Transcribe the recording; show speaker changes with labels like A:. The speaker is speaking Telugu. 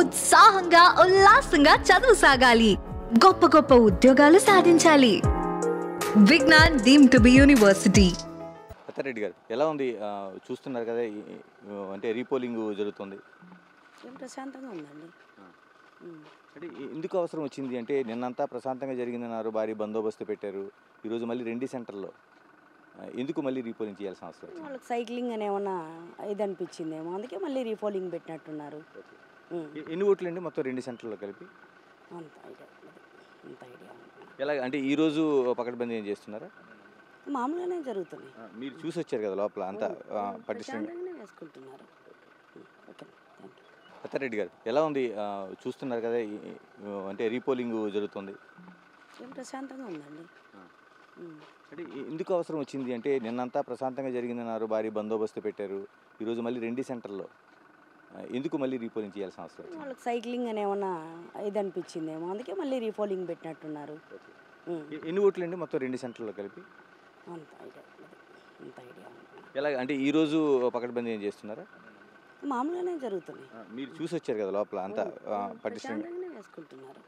A: ఉత్సాహంగా ఉల్లాసంగా చదువు సాగాలి, గొప్ప గొప్ప ఉద్యోగాలు సాధించాలి. Vignan deemed to be university.
B: Attareddy గారు ఎలా ఉంది? చూస్తున్నారు కదా, అంటే రీపోలింగ్ జరుగుతుంది.
C: ప్రశాంతంగా ఉందండి.
B: అంటే ఎందుకు అవసరం వచ్చింది అంటే, నిన్నంతా ప్రశాంతంగా జరిగిందన్నారు, భారీ బందోబస్తు పెట్టారు. ఈరోజు మళ్ళీ 2 సెంటర్లో ఎందుకు మళ్ళీ రీపోలింగ్ చేయాల్సిన అవసరం వచ్చింది?
C: వాళ్ళకి సైక్లింగ్ అని ఏమన్నా ఇది అనిపించిందేమో, అందుకే మళ్ళీ రీపోలింగ్ పెట్టినట్టున్నారు.
B: ఎన్ని ఓట్లు అండి మొత్తం 2 సెంటర్లో కలిపి?
C: అంత ఐడియా లేదు. అంత ఐడియా
B: ఎలా అంటే ఈరోజు పకడ్బందీ ఏం చేస్తున్నారా?
C: మామూలుగానే జరుగుతున్నాయి.
B: మీరు చూసి వచ్చారు కదా లోపల అంతా పటిష్టంగా.
C: ప్రశాంతంగానే వేసుకుంటున్నారు. Okay, thank you.
B: అత్తారెడ్డి గారు ఎలా ఉంది? చూస్తున్నారు కదా, అంటే రీపోలింగ్ జరుగుతుంది.
C: ప్రశాంతంగా ఉందండి.
B: అంటే ఎందుకు అవసరం వచ్చింది అంటే, నిన్నంతా ప్రశాంతంగా జరిగిందన్నారు, భారీ బందోబస్తు పెట్టారు. ఈరోజు మళ్ళీ 2 సెంటర్లో ఎందుకు మళ్ళీ రీపోలింగ్ చేయాల్సిన అవసరం వచ్చింది?
C: వాళ్ళకి సైక్లింగ్ అని ఏమన్నా ఇది అనిపించిందేమో, అందుకే మళ్ళీ రీపోలింగ్ పెట్టినట్టున్నారు.
B: ఎన్ని ఓట్లు అండి మొత్తం 2 సెంటర్లో కలిపి?
C: అంత ఐడియా లేదు. అంత ఐడియా
B: ఎలా అంటే ఈరోజు పకడ్బందీ ఏం చేస్తున్నారా?
C: మామూలుగానే జరుగుతున్నాయి.
B: మీరు చూసి వచ్చారు కదా లోపల అంతా పటిష్టంగా.
C: ప్రశాంతంగానే వేసుకుంటున్నారు.